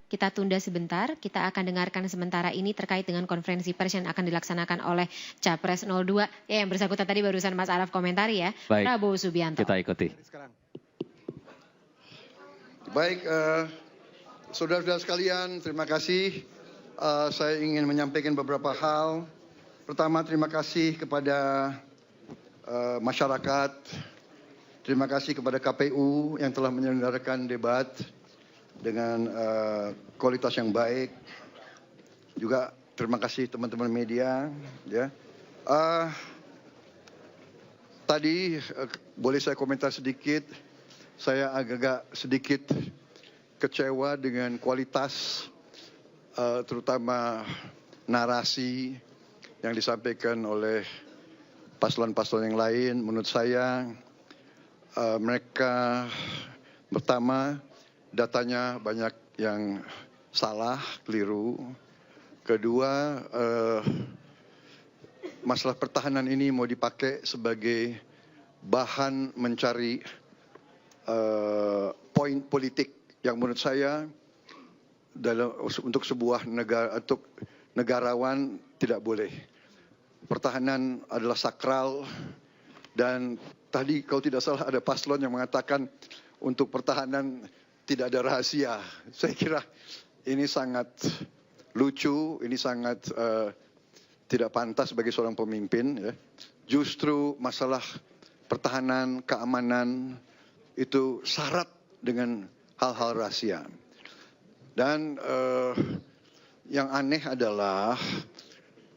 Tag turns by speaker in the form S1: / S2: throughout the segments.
S1: kita tunda sebentar. Kita akan dengarkan sementara ini terkait dengan konferensi pers yang akan dilaksanakan oleh Capres 02. Ya, yang bersangkutan tadi barusan Mas Araf komentari ya.
S2: Baik,
S1: Prabowo Subianto.
S2: kita ikuti.
S3: Baik, saudara-saudara sekalian, terima kasih. Saya ingin menyampaikan beberapa hal. Pertama, terima kasih kepada masyarakat. Terima kasih kepada KPU yang telah menyelenggarakan debat dengan kualitas yang baik. Juga terima kasih teman-teman media. Ya. Tadi boleh saya komentar sedikit. Saya agak sedikit kecewa dengan kualitas, terutama narasi yang disampaikan oleh paslon-paslon yang lain. Menurut saya mereka pertama datanya banyak yang salah, keliru. Kedua, masalah pertahanan ini mau dipakai sebagai bahan mencari poin politik yang menurut saya untuk sebuah negara, untuk negarawan tidak boleh. Pertahanan adalah sakral dan tadi kalau tidak salah ada paslon yang mengatakan untuk pertahanan tidak ada rahasia. Saya kira ini sangat lucu, ini sangat tidak pantas bagi seorang pemimpin. Ya. Justru masalah pertahanan, keamanan itu syarat dengan hal-hal rahasia. Dan yang aneh adalah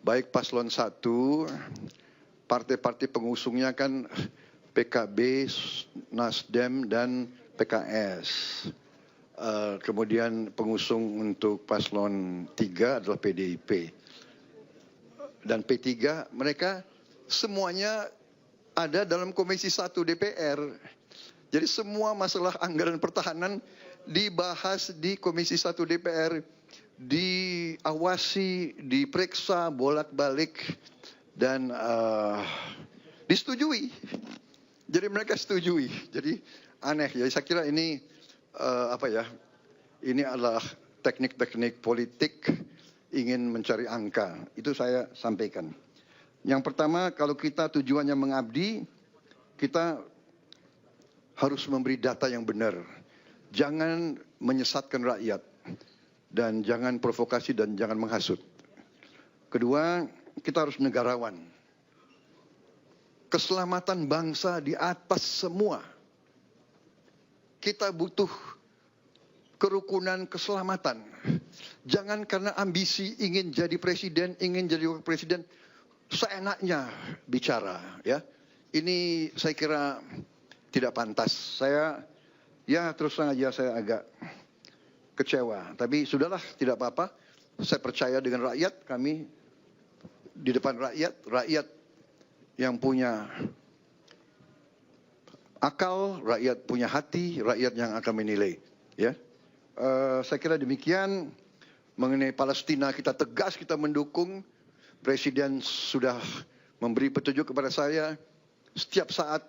S3: baik paslon 1, partai-partai pengusungnya kan PKB, Nasdem, dan PKS. Kemudian pengusung untuk paslon 3 adalah PDIP. Dan P3, mereka semuanya ada dalam Komisi 1 DPR. Jadi semua masalah anggaran pertahanan dibahas di Komisi 1 DPR. Diawasi, diperiksa bolak-balik dan disetujui. Jadi mereka setujui. Jadi aneh ya. Saya kira ini ini adalah teknik-teknik politik ingin mencari angka. Itu saya sampaikan. Yang pertama, kalau kita tujuannya mengabdi, kita harus memberi data yang benar. Jangan menyesatkan rakyat. Dan jangan provokasi dan jangan menghasut. Kedua, kita harus negarawan. Keselamatan bangsa di atas semua. Kita butuh kerukunan keselamatan. Jangan karena ambisi ingin jadi presiden, ingin jadi wakil presiden, seenaknya bicara. Ya, ini saya kira tidak pantas. Saya, ya terus terang aja saya agak kecewa. Tapi sudahlah, tidak apa-apa. Saya percaya dengan rakyat, kami di depan rakyat, rakyat yang punya akal, rakyat punya hati, rakyat yang akan menilai. Ya, saya kira demikian. Mengenai Palestina kita tegas, kita mendukung. Presiden sudah memberi petunjuk kepada saya. Setiap saat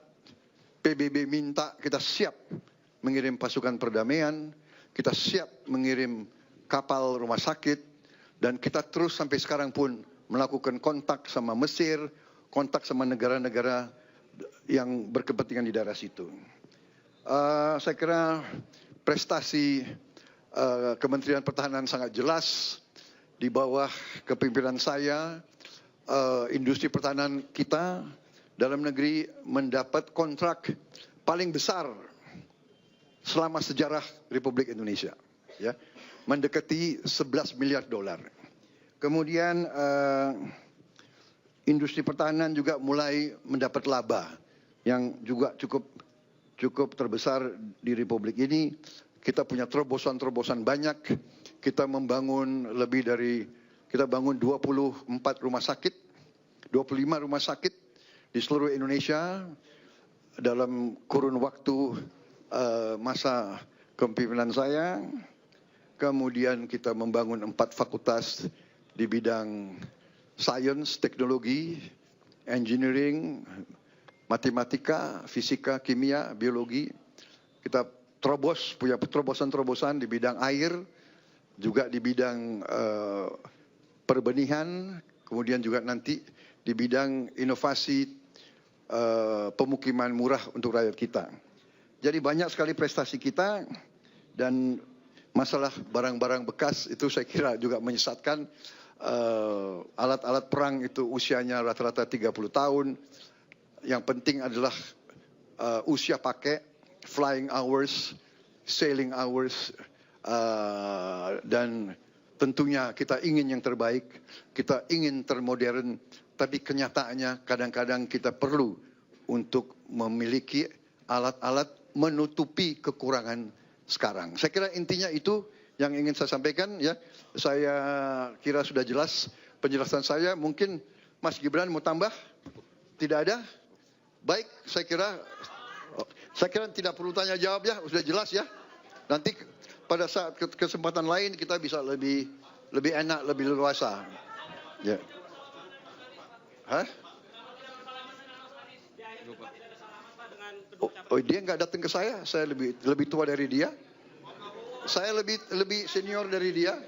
S3: PBB minta, kita siap mengirim pasukan perdamaian. Kita siap mengirim kapal rumah sakit. Dan kita terus sampai sekarang pun melakukan kontak sama Mesir, kontak sama negara-negara yang berkepentingan di daerah situ. Saya kira prestasi Kementerian Pertahanan sangat jelas. Di bawah kepemimpinan saya, industri pertahanan kita dalam negeri mendapat kontrak paling besar selama sejarah Republik Indonesia. Ya, mendekati 11 miliar dolar. Kemudian industri pertahanan juga mulai mendapat laba yang juga cukup terbesar di Republik ini. Kita punya terobosan-terobosan banyak. Kita membangun kita bangun 24 rumah sakit, 25 rumah sakit di seluruh Indonesia dalam kurun waktu masa kepemimpinan saya. Kemudian kita membangun 4 fakultas di bidang sains, teknologi, engineering, matematika, fisika, kimia, biologi. Kita punya terobosan-terobosan di bidang air, juga di bidang perbenihan, kemudian juga nanti di bidang inovasi pemukiman murah untuk rakyat kita. Jadi banyak sekali prestasi kita, dan masalah barang-barang bekas itu saya kira juga menyesatkan. Alat-alat perang itu usianya rata-rata 30 tahun. Yang penting adalah usia pakai, flying hours, sailing hours, dan tentunya kita ingin yang terbaik, kita ingin termodern, tapi kenyataannya kadang-kadang kita perlu untuk memiliki alat-alat menutupi kekurangan sekarang. Saya kira intinya itu yang ingin saya sampaikan, ya. Saya kira sudah jelas penjelasan saya. Mungkin Mas Gibran mau tambah? Tidak ada? Baik, saya kira tidak perlu tanya jawab, ya, sudah jelas, ya. Nanti pada saat kesempatan lain kita bisa lebih enak, lebih leluasa. Ya. Hah? Oh, dia nggak datang ke saya lebih tua dari dia. Saya lebih senior dari dia.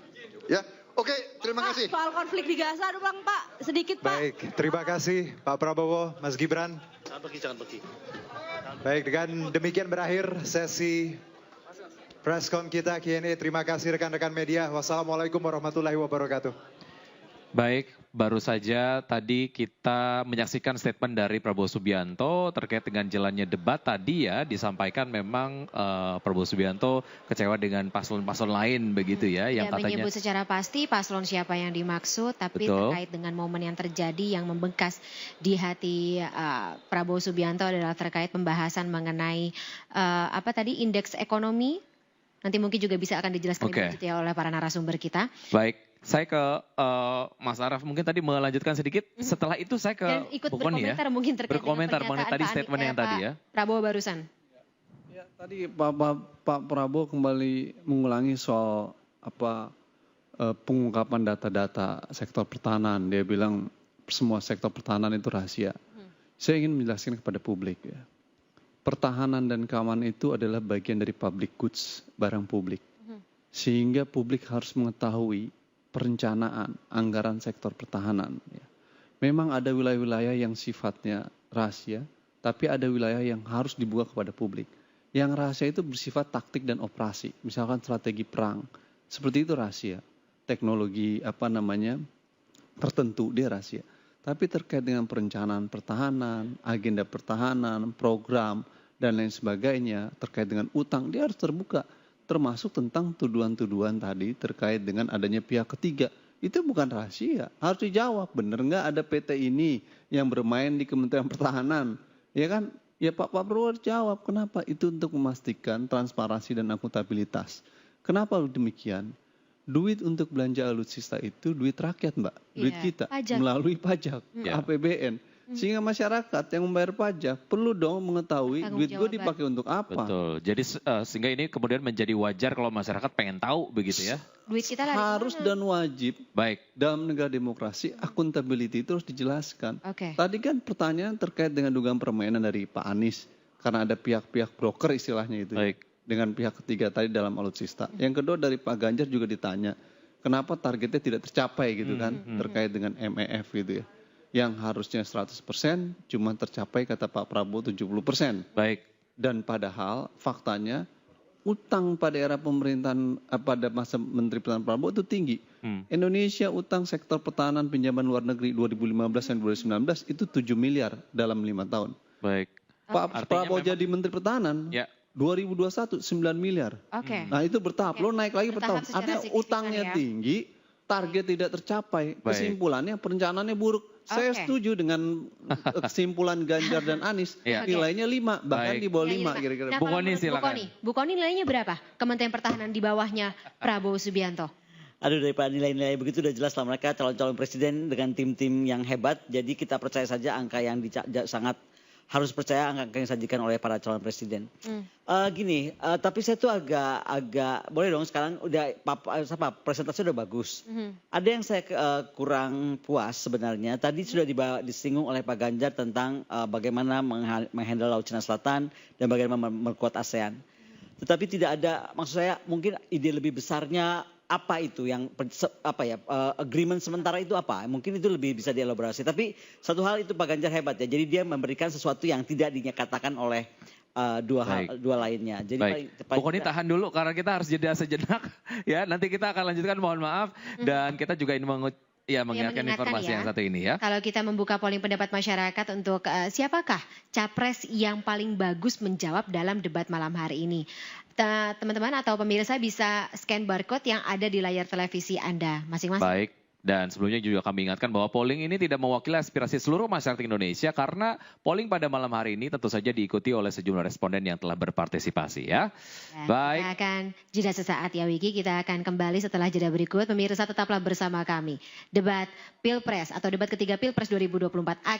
S3: Ya, oke, terima kasih.
S2: Soal konflik di Gaza, Bang, Pak, sedikit Pak.
S4: Baik, terima kasih Pak Prabowo, Mas Gibran.
S5: Jangan pergi.
S4: Baik, dengan demikian berakhir sesi presscon kita Q&A. Terima kasih rekan-rekan media. Wassalamualaikum warahmatullahi wabarakatuh.
S6: Baik, baru saja tadi kita menyaksikan statement dari Prabowo Subianto terkait dengan jalannya debat tadi, ya, disampaikan memang Prabowo Subianto kecewa dengan paslon-paslon lain begitu, ya, yang katanya
S1: menyebut secara pasti paslon siapa yang dimaksud, tapi
S6: betul,
S1: terkait dengan momen yang terjadi yang membekas di hati Prabowo Subianto adalah terkait pembahasan mengenai indeks ekonomi. Nanti mungkin juga bisa akan dijelaskan lebih lanjut, ya, oleh para narasumber kita.
S6: Baik, saya ke Mas Araf mungkin tadi melanjutkan sedikit. Setelah itu saya ke
S1: Dan ikut
S6: Bu Koni, ya.
S1: berkomentar mungkin terkait
S6: Berkomentar
S1: dengan
S6: mengenai tadi statement yang tadi, ya.
S1: Prabowo barusan.
S7: Ya, tadi Pak Prabowo kembali mengulangi soal pengungkapan data-data sektor pertahanan. Dia bilang semua sektor pertahanan itu rahasia. Saya ingin menjelaskan kepada publik, ya. Pertahanan dan keamanan itu adalah bagian dari public goods, barang publik. Sehingga publik harus mengetahui perencanaan anggaran sektor pertahanan. Ya. Memang ada wilayah-wilayah yang sifatnya rahasia, tapi ada wilayah yang harus dibuka kepada publik. Yang rahasia itu bersifat taktik dan operasi, misalkan strategi perang. Seperti itu rahasia. Teknologi tertentu dia rahasia. Tapi terkait dengan perencanaan pertahanan, agenda pertahanan, program, dan lain sebagainya, terkait dengan utang, dia harus terbuka. Termasuk tentang tuduhan-tuduhan tadi terkait dengan adanya pihak ketiga. Itu bukan rahasia, harus dijawab. Benar nggak ada PT ini yang bermain di Kementerian Pertahanan? Ya kan? Ya Pak Prabowo harus jawab. Kenapa? Itu untuk memastikan transparansi dan akuntabilitas. Kenapa demikian? Duit untuk belanja alutsista itu duit rakyat, Mbak. Duit kita
S1: pajak.
S7: Melalui pajak, APBN. Sehingga masyarakat yang membayar pajak perlu dong mengetahui duit gue dipakai untuk apa.
S6: Betul. Jadi sehingga ini kemudian menjadi wajar kalau masyarakat pengen tahu begitu, ya.
S1: Duit kita lari
S7: harus
S1: kemana?
S7: Dan wajib.
S6: Baik.
S7: Dalam negara demokrasi, accountability itu harus dijelaskan.
S1: Oke.
S7: Tadi kan pertanyaan terkait dengan dugaan permainan dari Pak Anies. Karena ada pihak-pihak broker istilahnya itu.
S6: Baik.
S7: Dengan pihak ketiga tadi dalam alutsista. Yang kedua dari Pak Ganjar juga ditanya, kenapa targetnya tidak tercapai gitu kan, terkait dengan MEF gitu ya. Yang harusnya 100% cuma tercapai kata Pak Prabowo 70%.
S6: Baik.
S7: Dan padahal faktanya utang pada era pemerintahan pada masa Menteri Pertahanan Prabowo itu tinggi. Indonesia utang sektor pertahanan pinjaman luar negeri 2015 dan 2019 itu 7 miliar dalam 5 tahun.
S6: Baik.
S7: Pak Prabowo jadi Menteri Pertahanan.
S6: Ya.
S7: 2021 9 miliar.
S1: Oke.
S7: Nah itu bertahap, lo naik lagi per tahun.
S1: Bertahap secara
S7: Artinya
S1: signifikan,
S7: utangnya
S1: ya.
S7: tinggi, target tidak tercapai.
S6: Baik.
S7: Kesimpulannya perencanaannya buruk. Saya setuju dengan kesimpulan Ganjar dan Anies.
S6: Ya.
S7: Nilainya 5, bahkan
S6: Baik.
S7: di bawah
S1: Ya,
S7: 5
S1: Pak.
S7: kira-kira.
S1: Nah,
S6: Bu
S1: kalau
S6: Koni,
S1: menurut
S6: silakan.
S1: Bu Koni nilainya berapa? Kementerian Pertahanan di bawahnya Prabowo Subianto.
S5: Aduh, daripada nilai-nilai begitu udah jelas lah mereka calon-calon presiden dengan tim-tim yang hebat. Jadi kita percaya saja angka yang sangat harus percaya angka yang disajikan oleh para calon presiden. Tapi saya tuh agak boleh dong sekarang udah presentasi udah bagus. Ada yang saya kurang puas sebenarnya. Tadi sudah disinggung oleh Pak Ganjar tentang bagaimana menghandle Laut Cina Selatan dan bagaimana memperkuat ASEAN. Tetapi tidak ada, maksud saya mungkin ide lebih besarnya apa itu yang agreement sementara itu apa? Mungkin itu lebih bisa dielaborasi. Tapi satu hal itu Pak Ganjar hebat ya. Jadi dia memberikan sesuatu yang tidak dinyatakan oleh dua lainnya. Jadi
S6: pokoknya tahan dulu karena kita harus jeda sejenak ya. Nanti kita akan lanjutkan, mohon maaf. Dan kita juga ingin mengingatkan informasi yang satu ini ya.
S1: Kalau kita membuka polling pendapat masyarakat untuk siapakah capres yang paling bagus menjawab dalam debat malam hari ini. Teman-teman atau pemirsa bisa scan barcode yang ada di layar televisi Anda masing-masing.
S6: Baik. Dan sebelumnya juga kami ingatkan bahwa polling ini tidak mewakili aspirasi seluruh masyarakat Indonesia karena polling pada malam hari ini tentu saja diikuti oleh sejumlah responden yang telah berpartisipasi ya. Baik.
S1: Kita akan jeda sesaat ya Wiki, kita akan kembali setelah jeda berikut. Pemirsa tetaplah bersama kami. Debat Pilpres atau debat ketiga Pilpres 2024 akan